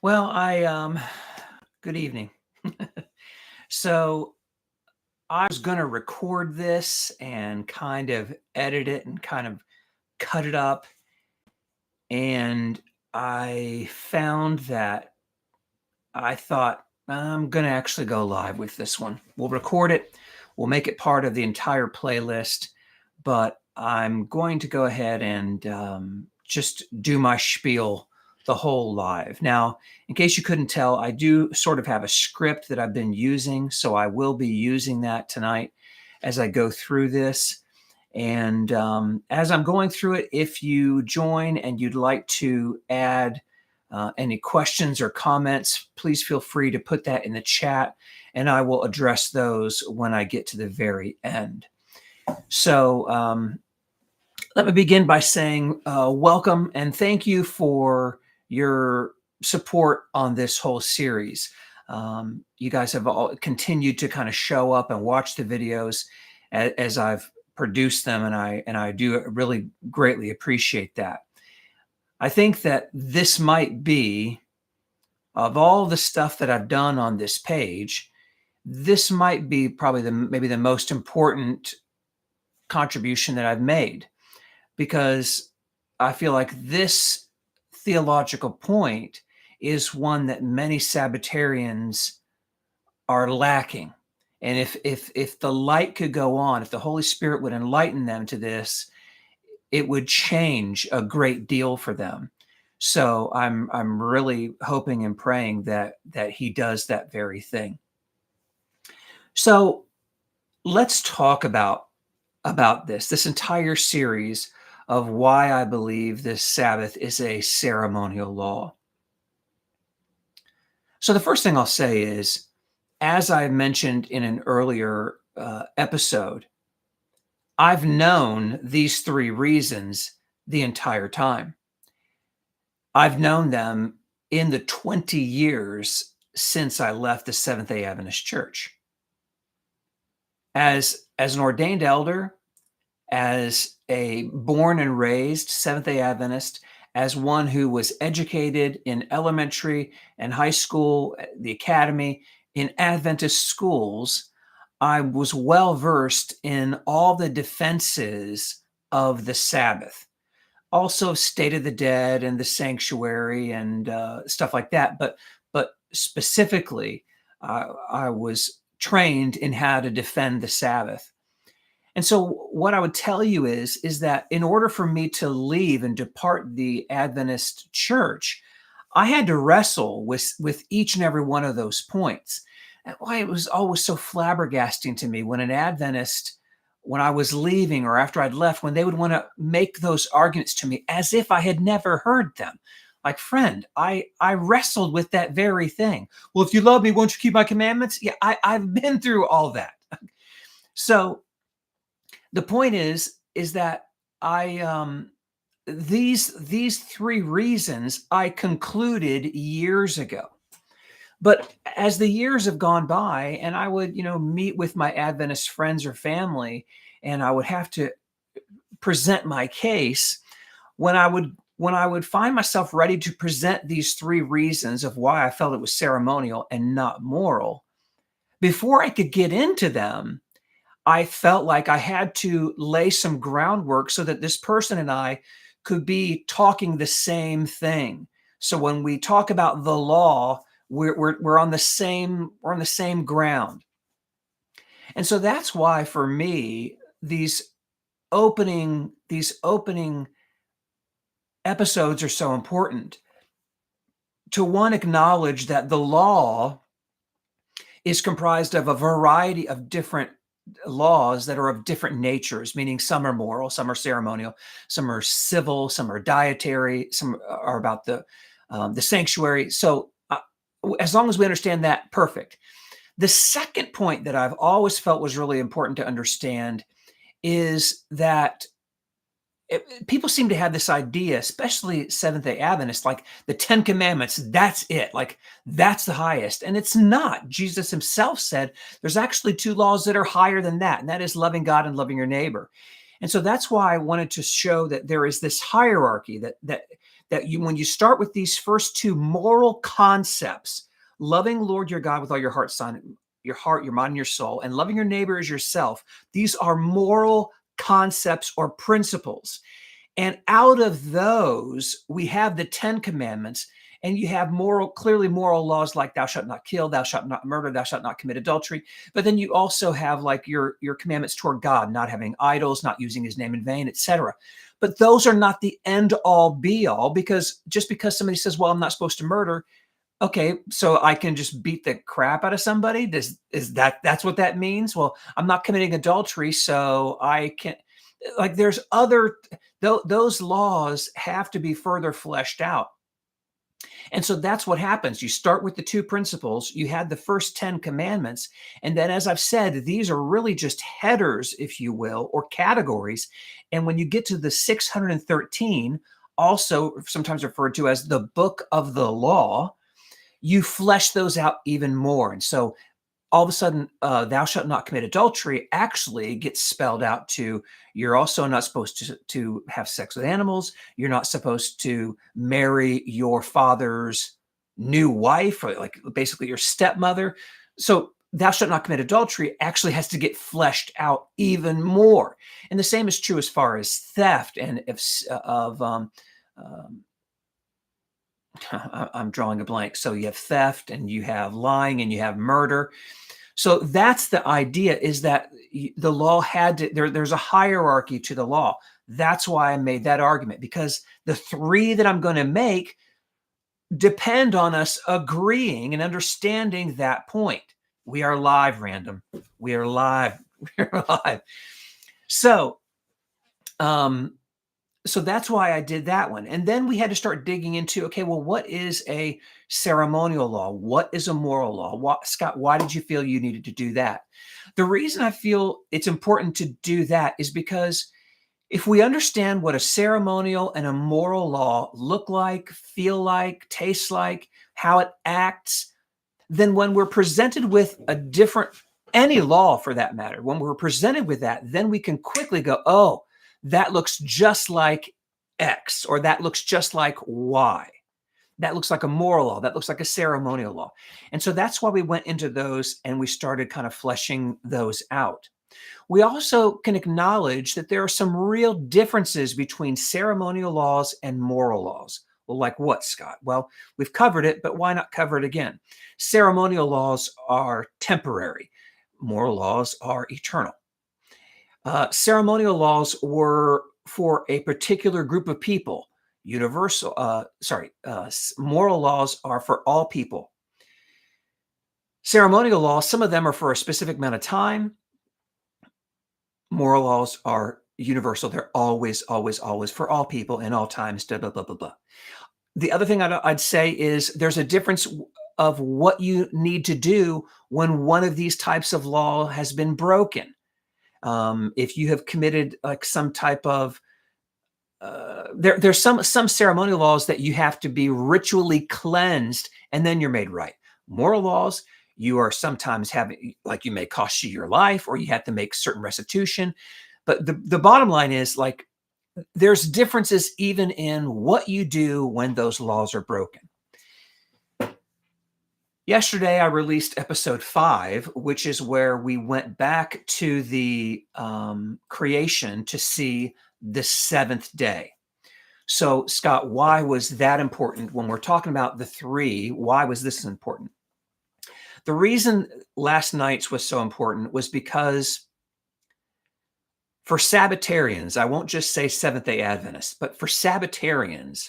Well, good evening. So I was going to record this and kind of edit it and kind of cut it up. And I found that I thought I'm going to actually go live with this one. We'll record it, we'll make it part of the entire playlist, but I'm going to go ahead and just do my spiel the whole live. Now, in case you couldn't tell, I do sort of have a script that I've been using, so I will be using that tonight as I go through this. And as I'm going through it, if you join and you'd like to add any questions or comments, please feel free to put that in the chat, and I will address those when I get to the very end. So let me begin by saying welcome and thank you for your support on this whole series. You guys have all continued to kind of show up and watch the videos as I've produced them, and I do really greatly appreciate that. I think that this might be, of all the stuff that I've done on this page, this might be probably maybe the most important contribution that I've made, because I feel like this theological point is one that many Sabbatarians are lacking. And if the light could go on, if the Holy Spirit would enlighten them to this, it would change a great deal for them. So I'm really hoping and praying that he does that very thing. So let's talk about this entire series of why I believe this Sabbath is a ceremonial law. So the first thing I'll say is, as I mentioned in an earlier episode, I've known these three reasons the entire time. I've known them in the 20 years since I left the Seventh-day Adventist Church. As an ordained elder, as a born and raised Seventh-day Adventist, as one who was educated in elementary and high school, the academy, in Adventist schools, I was well versed in all the defenses of the Sabbath, also State of the Dead and the sanctuary and stuff like that. But specifically, I was trained in how to defend the Sabbath. And so what I would tell you is that in order for me to leave and depart the Adventist church, I had to wrestle with each and every one of those points. And why it was always so flabbergasting to me when an Adventist, when I was leaving or after I'd left, when they would want to make those arguments to me as if I had never heard them. Like, friend, I wrestled with that very thing. Well, if you love me, won't you keep my commandments? Yeah, I've been through all that. So the point is that these three reasons I concluded years ago. But as the years have gone by, and I would, meet with my Adventist friends or family, and I would have to present my case, when I would find myself ready to present these three reasons of why I felt it was ceremonial and not moral, before I could get into them, I felt like I had to lay some groundwork so that this person and I could be talking the same thing. So when we talk about the law, we're on the same ground. And so that's why for me, these opening episodes are so important. To one, acknowledge that the law is comprised of a variety of different laws that are of different natures, meaning some are moral, some are ceremonial, some are civil, some are dietary, some are about the sanctuary. So as long as we understand that, perfect. The second point that I've always felt was really important to understand is that people seem to have this idea, especially Seventh-day Adventists, like the 10 Commandments, that's it, like that's the highest. And it's not. Jesus himself said there's actually two laws that are higher than that, and that is loving God and loving your neighbor. And so that's why I wanted to show that there is this hierarchy, that that when you start with these first two moral concepts, loving Lord your God with all your heart, your heart, your mind, and your soul, and loving your neighbor as yourself, these are moral concepts or principles. And out of those, we have the 10 commandments, and you have clearly moral laws like thou shalt not kill, thou shalt not murder, thou shalt not commit adultery. But then you also have like your commandments toward God, not having idols, not using his name in vain, etc. But those are not the end all be all, because just because somebody says, well, I'm not supposed to murder, okay, so I can just beat the crap out of somebody? That's what that means? Well, I'm not committing adultery, so I can, like, there's other, those laws have to be further fleshed out. And so that's what happens. You start with the two principles, you had the first 10 commandments, and then, as I've said, these are really just headers, if you will, or categories. And when you get to the 613, also sometimes referred to as the book of the law, you flesh those out even more. And so all of a sudden, thou shalt not commit adultery actually gets spelled out to, you're also not supposed to have sex with animals. You're not supposed to marry your father's new wife, or like basically your stepmother. So thou shalt not commit adultery actually has to get fleshed out even more. And the same is true as far as theft and I'm drawing a blank. So you have theft, and you have lying, and you have murder. So that's the idea, is that the law had to, there's a hierarchy to the law. That's why I made that argument, because the three that I'm going to make depend on us agreeing and understanding that point. We are live, Random. We are live. We're live. So, so that's why I did that one. And then we had to start digging into, okay, well, what is a ceremonial law? What is a moral law? Scott, why did you feel you needed to do that? The reason I feel it's important to do that is because if we understand what a ceremonial and a moral law look like, feel like, taste like, how it acts, then when we're presented with a different, any law for that matter, when we're presented with that, then we can quickly go, oh, that looks just like X, or that looks just like Y. That looks like a moral law. That looks like a ceremonial law. And so that's why we went into those and we started kind of fleshing those out. We also can acknowledge that there are some real differences between ceremonial laws and moral laws. Well, like what, Scott? Well, we've covered it, but why not cover it again? Ceremonial laws are temporary. Moral laws are eternal. Ceremonial laws were for a particular group of people. Moral laws are for all people. Ceremonial laws, some of them are for a specific amount of time. Moral laws are universal. They're always, always, always for all people in all times, blah, blah, blah, blah, blah. The other thing I'd say is there's a difference of what you need to do when one of these types of law has been broken. If you have committed like some type of, there's some ceremonial laws that you have to be ritually cleansed and then you're made right. Moral laws, you are sometimes having, like, you may cost you your life, or you have to make certain restitution. But the bottom line is, like, there's differences even in what you do when those laws are broken. Yesterday, I released episode 5, which is where we went back to the creation to see the seventh day. So, Scott, why was that important when we're talking about the three? Why was this important? The reason last night's was so important was because for Sabbatarians, I won't just say Seventh-day Adventists, but for Sabbatarians,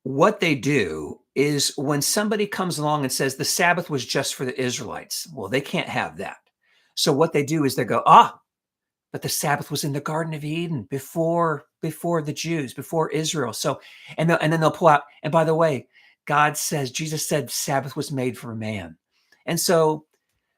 what they do is when somebody comes along and says the Sabbath was just for the Israelites, well, they can't have that. So what they do is they go, but the Sabbath was in the Garden of Eden before the Jews, before Israel. So, and then they'll pull out, and by the way, Jesus said Sabbath was made for man. And so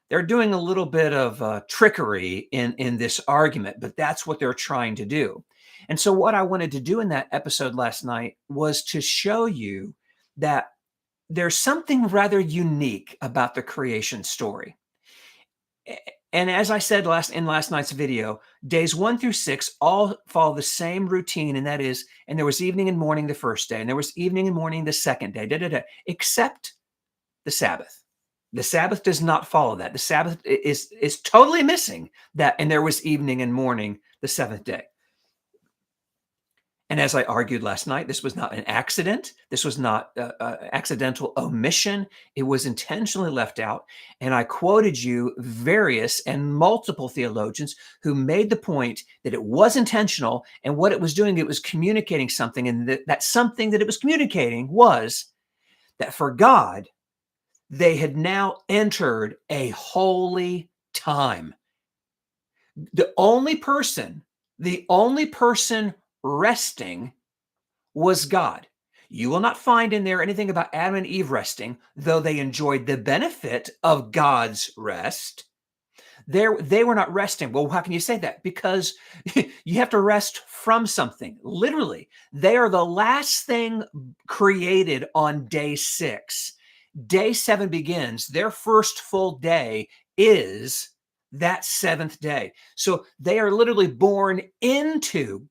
they're doing a little bit of trickery in this argument, but that's what they're trying to do. And so what I wanted to do in that episode last night was to show you that there's something rather unique about the creation story. And as I said in last night's video, days 1 through 6 all follow the same routine, and that is, and there was evening and morning the first day, and there was evening and morning the second day, except the Sabbath. The Sabbath does not follow that. The Sabbath is totally missing that, and there was evening and morning the seventh day. And as I argued last night, this was not an accident. This was not an accidental omission. It was intentionally left out. And I quoted you various and multiple theologians who made the point that it was intentional. And what it was doing, it was communicating something. And that something that it was communicating was that for God, they had now entered a holy time. The only person resting was God. You will not find in there anything about Adam and Eve resting, though they enjoyed the benefit of God's rest. They were not resting. Well, how can you say that? Because you have to rest from something. Literally, they are the last thing created on day 6. Day 7 begins. Their first full day is that 7th day. So they are literally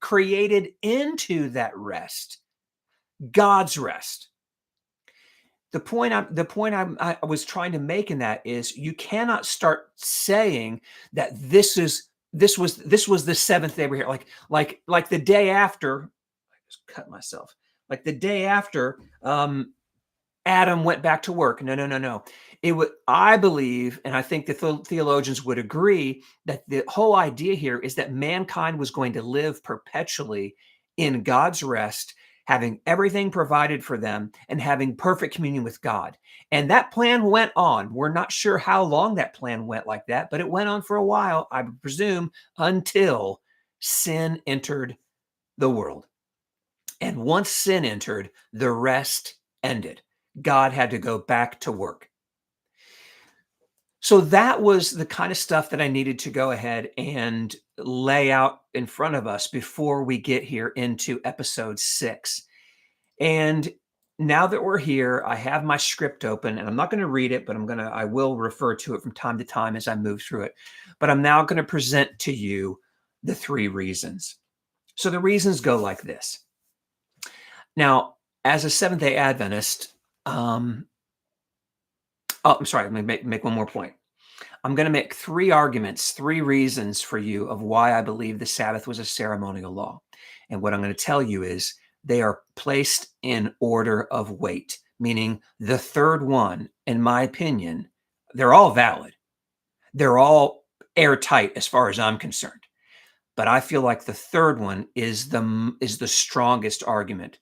created into that rest, God's rest. The point I was trying to make in that is you cannot start saying that this was the 7th day we're here. Like the day after, I just cut myself. Like the day after, Adam went back to work. No. I believe, and I think the theologians would agree, that the whole idea here is that mankind was going to live perpetually in God's rest, having everything provided for them and having perfect communion with God. And that plan went on. We're not sure how long that plan went like that, but it went on for a while, I presume, until sin entered the world. And once sin entered, the rest ended. God had to go back to work. So that was the kind of stuff that I needed to go ahead and lay out in front of us before we get here into episode 6. And now that we're here, I have my script open, and I'm not going to read it, but I will refer to it from time to time as I move through it. But I'm now going to present to you the 3 reasons. So the reasons go like this. Now, as a Seventh-day Adventist, I'm sorry, let me make one more point. I'm going to make 3 arguments, 3 reasons for you of why I believe the Sabbath was a ceremonial law. And what I'm going to tell you is they are placed in order of weight, meaning the third one, in my opinion, they're all valid. They're all airtight as far as I'm concerned. But I feel like the third one is the strongest argument,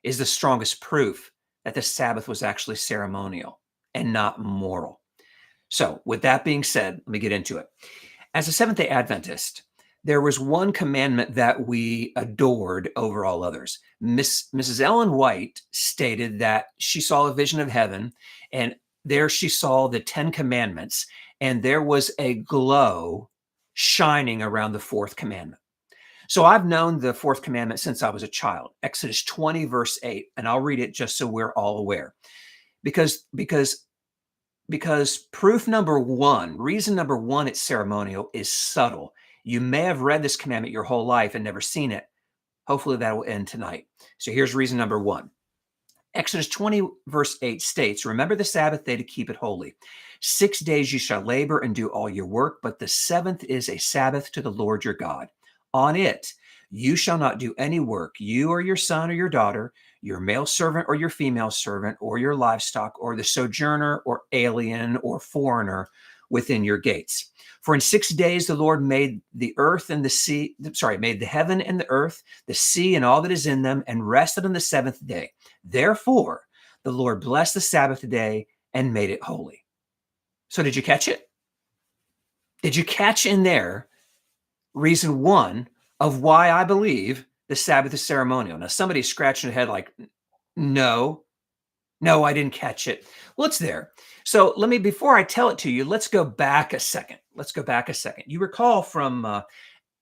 is the strongest proof that the Sabbath was actually ceremonial and not moral. So with that being said, let me get into it. As a Seventh-day Adventist, there was one commandment that we adored over all others. Mrs. Ellen White stated that she saw a vision of heaven, and there she saw the 10 commandments, and there was a glow shining around the 4th commandment. So I've known the 4th commandment since I was a child, Exodus 20, verse 8, and I'll read it just so we're all aware. Because proof number 1, reason number 1 it's ceremonial is subtle. You may have read this commandment your whole life and never seen it. Hopefully that will end tonight. So here's reason number 1. Exodus 20, verse 8 states, "Remember the Sabbath day to keep it holy. 6 days you shall labor and do all your work, but the 7th is a Sabbath to the Lord your God. On it you shall not do any work, you or your son or your daughter, your male servant or your female servant, or your livestock, or the sojourner or alien or foreigner within your gates. For in 6 days the Lord made the earth and the sea, made the heaven and the earth, the sea and all that is in them, and rested on the 7th day. Therefore the Lord blessed the Sabbath day and made it holy." So did you catch it? Did you catch in there reason 1 of why I believe the Sabbath is ceremonial? Now somebody's scratching their head like, no, I didn't catch it. Well, it's there. So before I tell it to you, let's go back a second. You recall from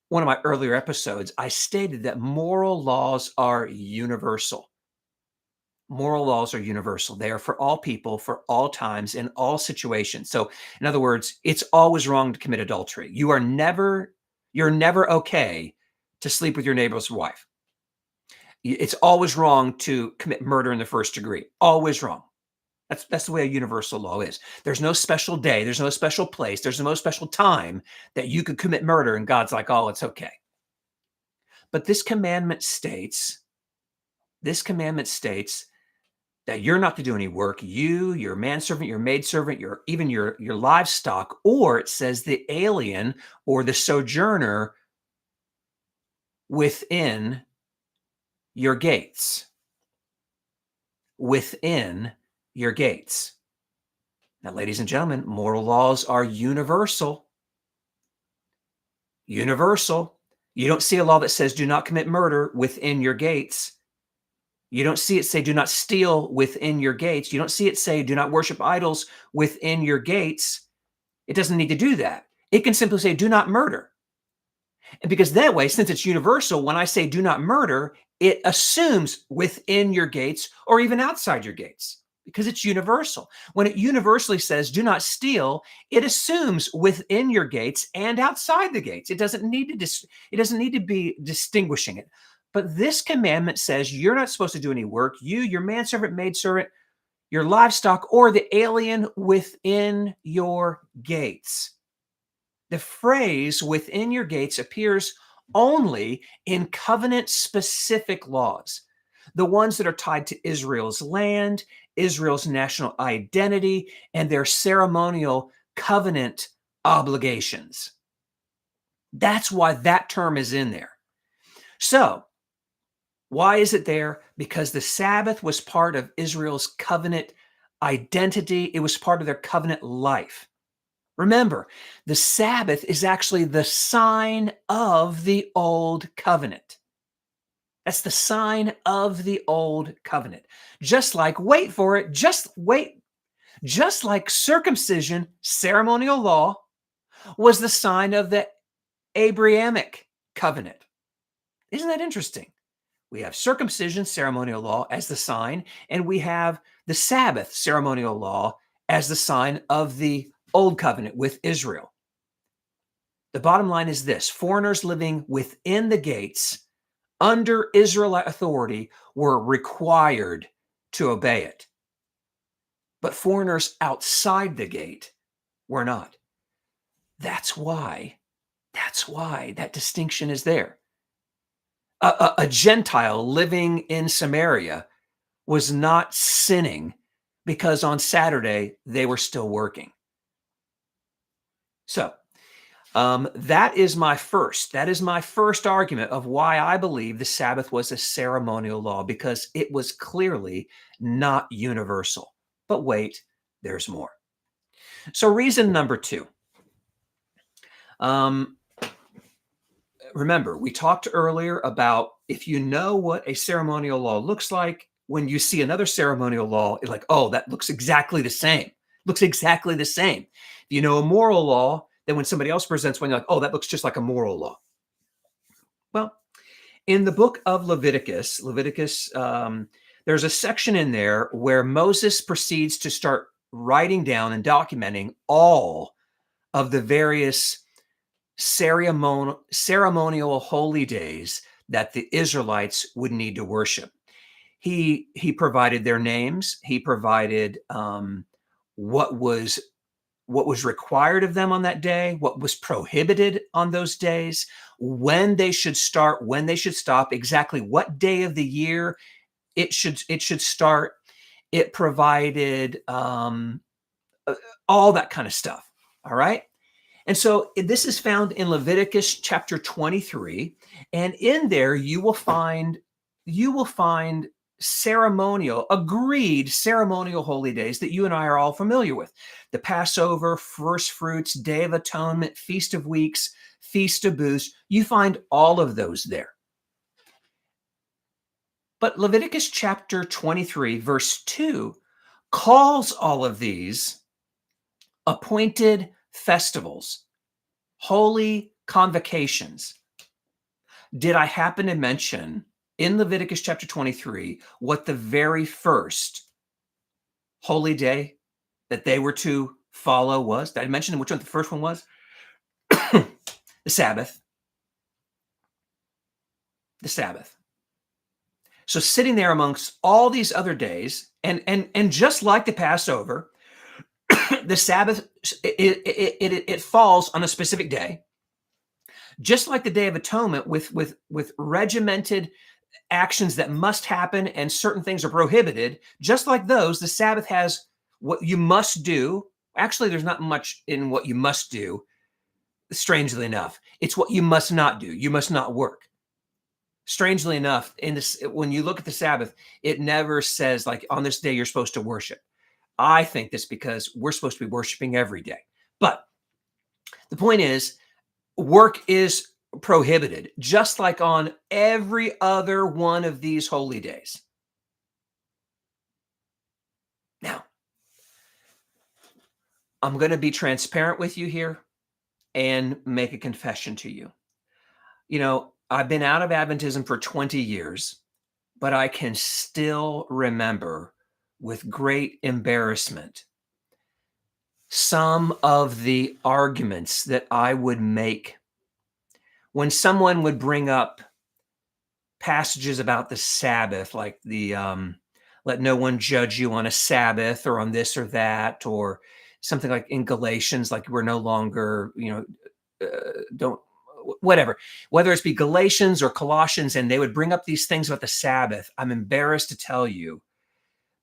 one of my earlier episodes, I stated that moral laws are universal. Moral laws are universal. They are for all people, for all times, in all situations. So, in other words, it's always wrong to commit adultery. You're never okay to sleep with your neighbor's wife. It's always wrong to commit murder in the first degree. Always wrong. That's the way a universal law is. There's no special day, there's no special place, there's no special time that you could commit murder and God's like, "Oh, it's okay." But this commandment states that you're not to do any work, you, your manservant, your maidservant, your livestock, or it says the alien or the sojourner within your gates. Within your gates. Now, ladies and gentlemen, moral laws are universal. Universal. You don't see a law that says do not commit murder within your gates. You don't see it say do not steal within your gates. You don't see it say do not worship idols within your gates. It doesn't need to do that. It can simply say do not murder. And because that way, since it's universal, when I say do not murder, it assumes within your gates or even outside your gates because it's universal. When it universally says do not steal, it assumes within your gates and outside the gates. It doesn't need to be distinguishing it. But this commandment says you're not supposed to do any work. You, your manservant, maidservant, your livestock, or the alien within your gates. The phrase within your gates appears only in covenant-specific laws, the ones that are tied to Israel's land, Israel's national identity, and their ceremonial covenant obligations. That's why that term is in there. So, why is it there? Because the Sabbath was part of Israel's covenant identity. It was part of their covenant life. Remember, the Sabbath is actually the sign of the old covenant. That's the sign of the old covenant. Just like, wait for it, just like circumcision, ceremonial law, was the sign of the Abrahamic covenant. Isn't that interesting? We have circumcision, ceremonial law, as the sign, and we have the Sabbath, ceremonial law, as the sign of the Old Covenant with Israel. The bottom line is this: foreigners living within the gates under Israelite authority were required to obey it. But foreigners outside the gate were not. That's why that distinction is there. A Gentile living in Samaria was not sinning because on Saturday they were still working. So that is my first argument of why I believe the Sabbath was a ceremonial law, because it was clearly not universal. But wait, there's more. So reason number two. Remember, we talked earlier about if you know what a ceremonial law looks like, when you see another ceremonial law, it's like, oh, that looks exactly the same. Looks exactly the same. If you know a moral law, then when somebody else presents one, you're like, oh, that looks just like a moral law. Well, in the book of Leviticus, there's a section in there where Moses proceeds to start writing down and documenting all of the various ceremonial holy days that the Israelites would need to worship. He provided their names. He provided what was required of them on that day, what was prohibited on those days, when they should start, when they should stop, exactly what day of the year it should start. It provided all that kind of stuff. All right. And so this is found in Leviticus chapter 23. And in there you will find agreed ceremonial holy days that you and I are all familiar with. The Passover, first fruits, Day of Atonement, Feast of Weeks, Feast of Booths. You find all of those there. But Leviticus chapter 23, verse 2, calls all of these appointed festivals, holy convocations. Did I happen to mention in Leviticus chapter 23 what the very first holy day that they were to follow was? Did I mention which one the first one was? The Sabbath. The Sabbath. So sitting there amongst all these other days, and just like the Passover, the Sabbath, it falls on a specific day, just like the Day of Atonement, with regimented actions that must happen and certain things are prohibited. Just like those, the Sabbath has what you must do. Actually, there's not much in what you must do. Strangely enough, it's what you must not do. You must not work. Strangely enough, in this, when you look at the Sabbath, it never says like on this day you're supposed to worship. I think this because we're supposed to be worshiping every day. But the point is, work is prohibited, just like on every other one of these holy days. Now, I'm going to be transparent with you here and make a confession to you. You know, I've been out of Adventism for 20 years, but I can still remember with great embarrassment some of the arguments that I would make when someone would bring up passages about the Sabbath, like the let no one judge you on a Sabbath or on this or that, or something like in Galatians, like we're no longer, don't, whatever, whether it's be Galatians or Colossians, and they would bring up these things about the Sabbath. I'm embarrassed to tell you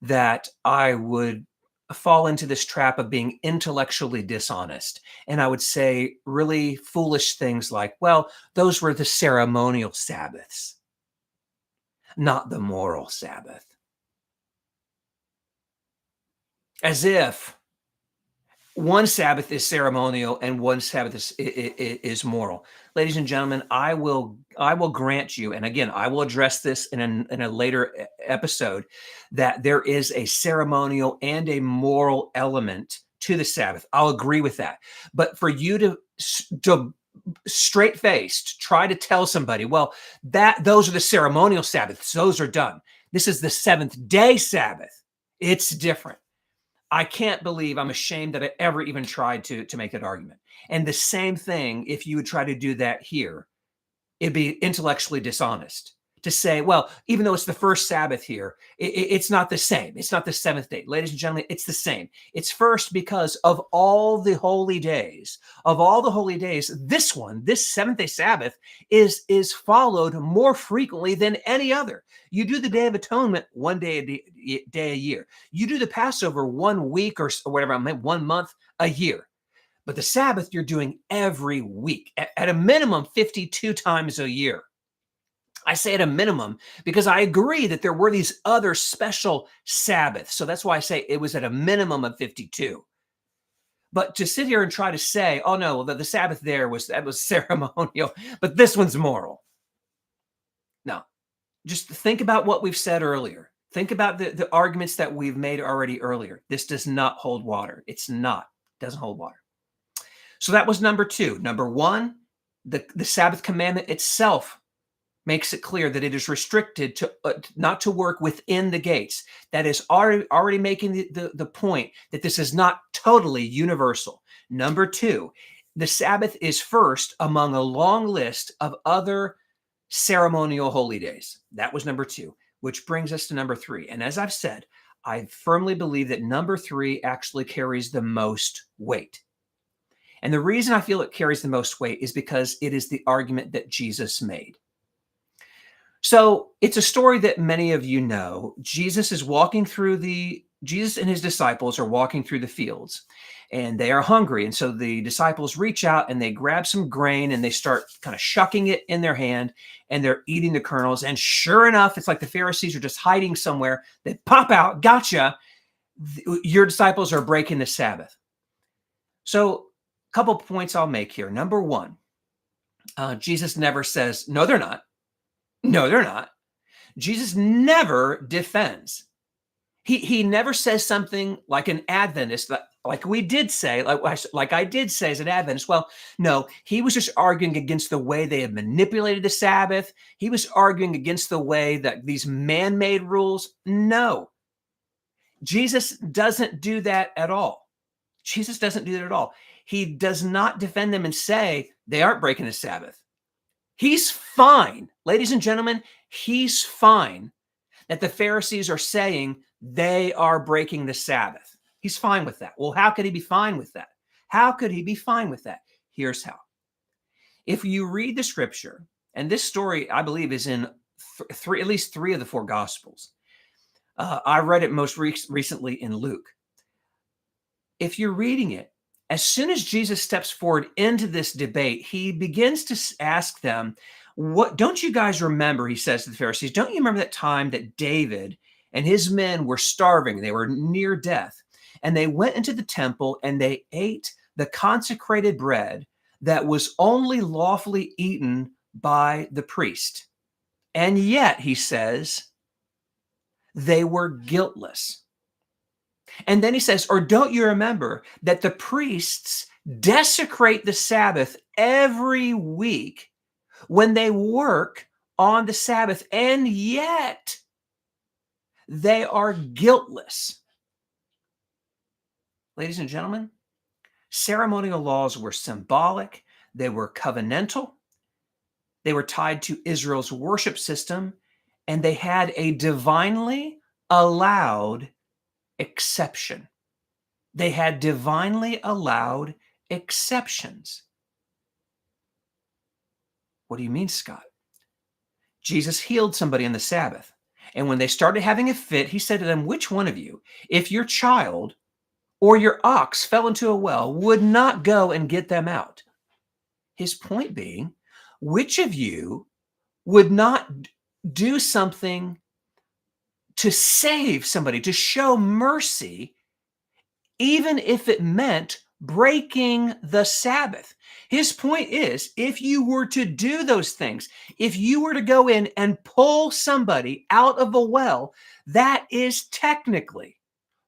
that I would fall into this trap of being intellectually dishonest. And I would say really foolish things like, well, those were the ceremonial Sabbaths, not the moral Sabbath. As if one Sabbath is ceremonial and one Sabbath is moral. Ladies and gentlemen, I will grant you, and again, I will address this in a later episode, that there is a ceremonial and a moral element to the Sabbath. I'll agree with that. But for you to straight-faced try to tell somebody, well, those are the ceremonial Sabbaths, those are done. This is the seventh-day Sabbath. It's different. I can't believe, I'm ashamed that I ever even tried to make that argument. And the same thing, if you would try to do that here, it'd be intellectually dishonest to say, well, even though it's the first Sabbath here, it's not the same. It's not the seventh day. Ladies and gentlemen, it's the same. It's first because of all the holy days. Of all the holy days, this one, this seventh-day Sabbath, is followed more frequently than any other. You do the Day of Atonement one day a year. You do the Passover 1 week or whatever, 1 month a year. But the Sabbath you're doing every week, at a minimum 52 times a year. I say at a minimum because I agree that there were these other special Sabbaths. So that's why I say it was at a minimum of 52. But to sit here and try to say, oh no, well, the Sabbath there was ceremonial, but this one's moral. No, just think about what we've said earlier. Think about the arguments that we've made already earlier. This does not hold water. It doesn't hold water. So that was number 2. Number 1, the Sabbath commandment itself makes it clear that it is restricted to not to work within the gates. That is already making the point that this is not totally universal. Number 2, the Sabbath is first among a long list of other ceremonial holy days. That was number 2, which brings us to number 3. And as I've said, I firmly believe that number 3 actually carries the most weight. And the reason I feel it carries the most weight is because it is the argument that Jesus made. So it's a story that many of you know. Jesus and his disciples are walking through the fields, and they are hungry. And so the disciples reach out and they grab some grain and they start kind of shucking it in their hand, and they're eating the kernels. And sure enough, it's like the Pharisees are just hiding somewhere. They pop out, gotcha. Your disciples are breaking the Sabbath. So a couple of points I'll make here. Number 1, Jesus never says, no, they're not. No, they're not. Jesus never defends. He never says something like an Adventist, like we did say, like I did say as an Adventist. Well, no, he was just arguing against the way they had manipulated the Sabbath. He was arguing against the way that these man-made rules. No, Jesus doesn't do that at all. Jesus doesn't do that at all. He does not defend them and say they aren't breaking the Sabbath. He's fine, ladies and gentlemen, he's fine that the Pharisees are saying they are breaking the Sabbath. He's fine with that. Well, how could he be fine with that? How could he be fine with that? Here's how. If you read the scripture, and this story, I believe, is in at least three of the four Gospels. I read it most recently in Luke. If you're reading it, as soon as Jesus steps forward into this debate, he begins to ask them, "What don't you guys remember?" He says to the Pharisees, "Don't you remember that time that David and his men were starving? They were near death, and they went into the temple and they ate the consecrated bread that was only lawfully eaten by the priest. And yet," he says, "they were guiltless." And then he says, "Or don't you remember that the priests desecrate the Sabbath every week when they work on the Sabbath, and yet they are guiltless?" Ladies and gentlemen, ceremonial laws were symbolic, they were covenantal, they were tied to Israel's worship system, and they had a divinely allowed exception. They had divinely allowed exceptions. What do you mean, Scott? Jesus healed somebody on the Sabbath. And when they started having a fit, he said to them, "Which one of you, if your child or your ox fell into a well, would not go and get them out?" His point being, which of you would not do something to save somebody, to show mercy, even if it meant breaking the Sabbath? His point is, if you were to do those things, if you were to go in and pull somebody out of a well, that is technically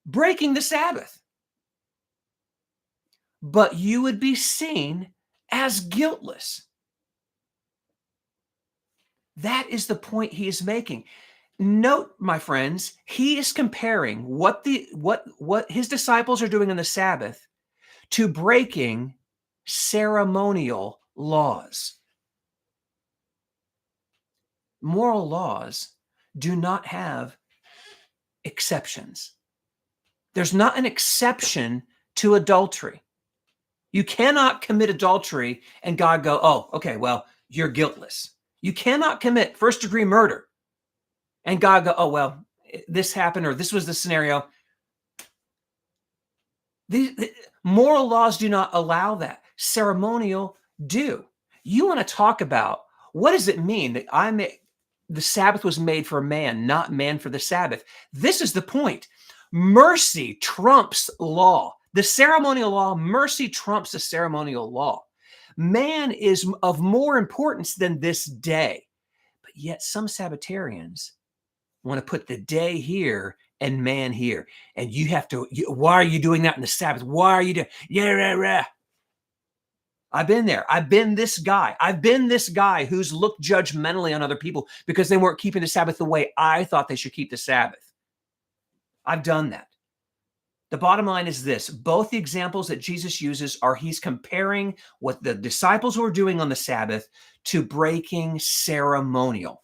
breaking the Sabbath. But you would be seen as guiltless. That is the point he is making. Note, my friends, he is comparing what his disciples are doing on the Sabbath to breaking ceremonial laws. Moral laws do not have exceptions. There's not an exception to adultery. You cannot commit adultery and God go, "Oh, okay, well, you're guiltless." You cannot commit first-degree murder and God go, "Oh, well, this happened," or "This was the scenario." The moral laws do not allow that. Ceremonial do. You want to talk about what does it mean that the Sabbath was made for man, not man for the Sabbath? This is the point. Mercy trumps law. The ceremonial law, mercy trumps the ceremonial law. Man is of more importance than this day. But yet some Sabbatarians want to put the day here and man here. And you have to, why are you doing that in the Sabbath? Why are you doing, yeah. I've been there. I've been this guy. I've been this guy who's looked judgmentally on other people because they weren't keeping the Sabbath the way I thought they should keep the Sabbath. I've done that. The bottom line is this. Both the examples that Jesus uses are he's comparing what the disciples were doing on the Sabbath to breaking ceremonial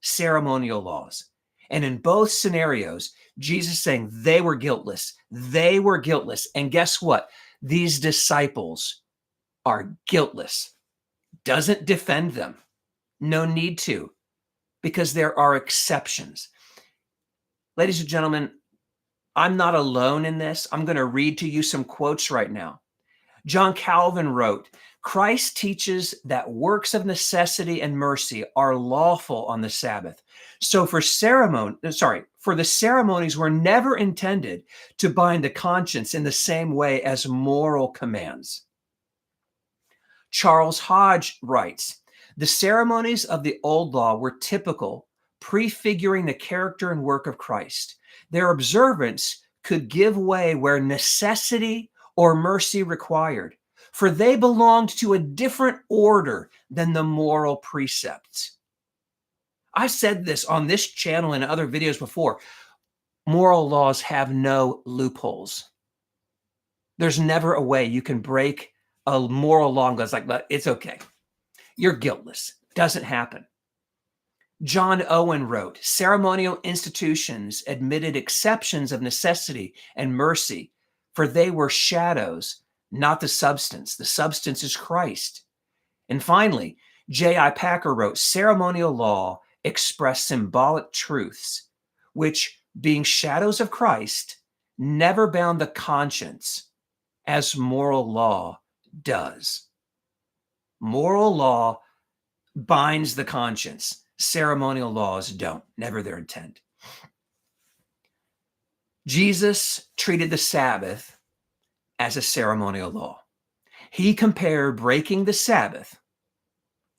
laws. And in both scenarios, Jesus is saying they were guiltless. They were guiltless. And guess what? These disciples are guiltless. Doesn't defend them. No need to, because there are exceptions. Ladies and gentlemen, I'm not alone in this. I'm going to read to you some quotes right now. John Calvin wrote, "Christ teaches that works of necessity and mercy are lawful on the Sabbath. So for the ceremonies were never intended to bind the conscience in the same way as moral commands." Charles Hodge writes, "The ceremonies of the old law were typical, prefiguring the character and work of Christ. Their observance could give way where necessity or mercy required, for they belonged to a different order than the moral precepts. I said this on this channel and other videos before. Moral laws have no loopholes. There's never a way you can break a moral law and goes like, but it's okay. You're guiltless. Doesn't happen. John Owen wrote, ceremonial institutions admitted exceptions of necessity and mercy, for they were shadows, not the substance. The substance is Christ. And finally, J.I. Packer wrote, ceremonial law expressed symbolic truths, which, being shadows of Christ, never bound the conscience as moral law does. Moral law binds the conscience. Ceremonial laws don't, never their intent. Jesus treated the Sabbath as a ceremonial law. He compared breaking the Sabbath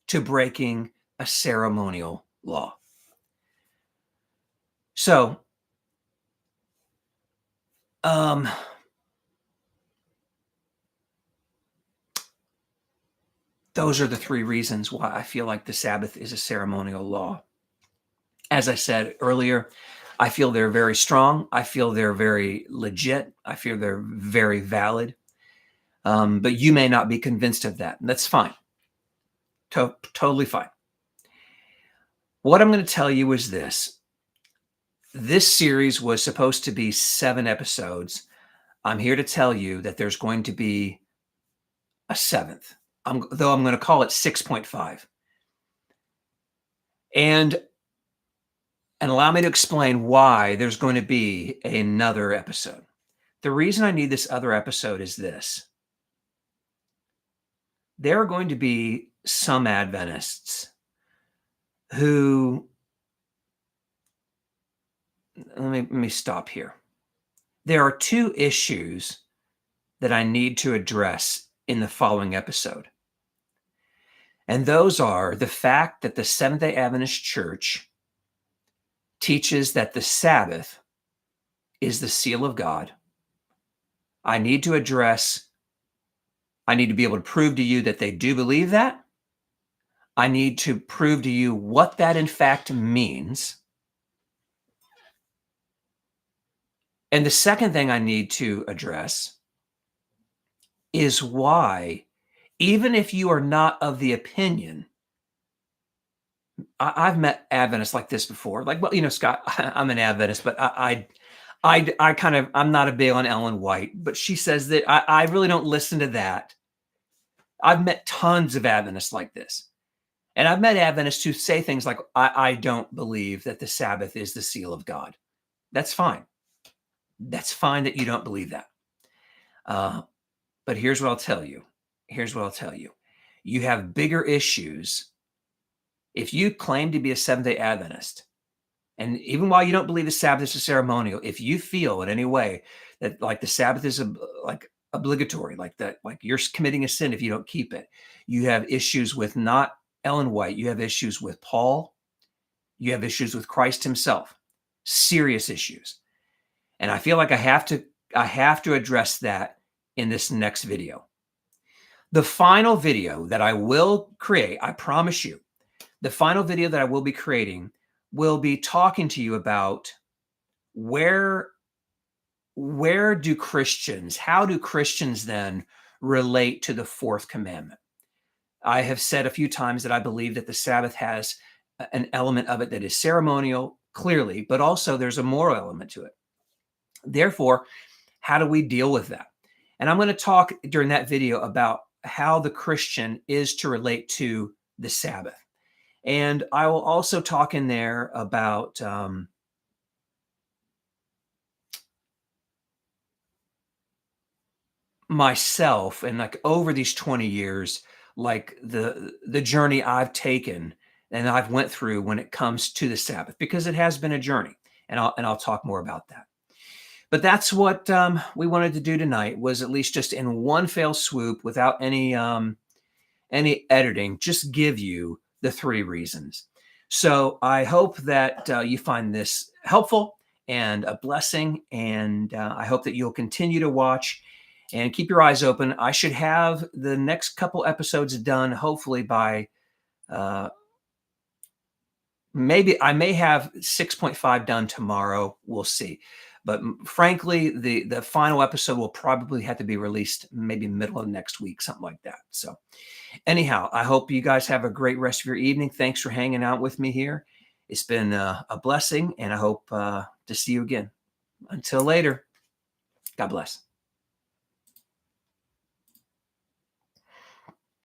to breaking a ceremonial law. So, those are the three reasons why I feel like the Sabbath is a ceremonial law. As I said earlier, I feel they're very strong. I feel they're very legit. I feel they're very valid. But you may not be convinced of that. And that's fine. Totally fine. What I'm going to tell you is this. This series was supposed to be 7 episodes. I'm here to tell you that there's going to be a 7th, though I'm going to call it 6.5. And allow me to explain why there's going to be another episode. The reason I need this other episode is this. There are going to be some Adventists who, let me stop here. There are 2 issues that I need to address in the following episode. And those are the fact that the Seventh-day Adventist Church teaches that the Sabbath is the seal of God. I need to be able to prove to you that they do believe that. I need to prove to you what that in fact means. And the second thing I need to address is why, even if you are not of the opinion, I've met Adventists like this before. Like, well, Scott, I'm an Adventist, but I'm not a big on Ellen White, but she says that I really don't listen to that. I've met tons of Adventists like this. And I've met Adventists who say things like, I don't believe that the Sabbath is the seal of God. That's fine. That's fine that you don't believe that. But here's what I'll tell you. You have bigger issues. If you claim to be a Seventh-day Adventist, and even while you don't believe the Sabbath is a ceremonial, if you feel in any way that like the Sabbath is obligatory, like you're committing a sin if you don't keep it, you have issues with not Ellen White, you have issues with Paul, you have issues with Christ himself, serious issues. And I feel like I have to address that in this next video. The final video that I will create, I promise you, the final video that I will be creating will be talking to you about how do Christians then relate to the 4th commandment? I have said a few times that I believe that the Sabbath has an element of it that is ceremonial, clearly, but also there's a moral element to it. Therefore, how do we deal with that? And I'm going to talk during that video about how the Christian is to relate to the Sabbath. And I will also talk in there about myself and like over these 20 years, like the journey I've taken and I've went through when it comes to the Sabbath, because it has been a journey, and I'll talk more about that. But that's what we wanted to do tonight, was at least just in one fell swoop, without any editing, just give you the 3 reasons. So I hope that you find this helpful. and a blessing. And I hope that you'll continue to watch and keep your eyes open. I should have the next couple episodes done, hopefully by uh, maybe I may have 6.5 done tomorrow. We'll see. But frankly, the final episode will probably have to be released maybe middle of next week, something like that. So anyhow, I hope you guys have a great rest of your evening. Thanks for hanging out with me here. It's been a blessing, and I hope to see you again. Until later, God bless.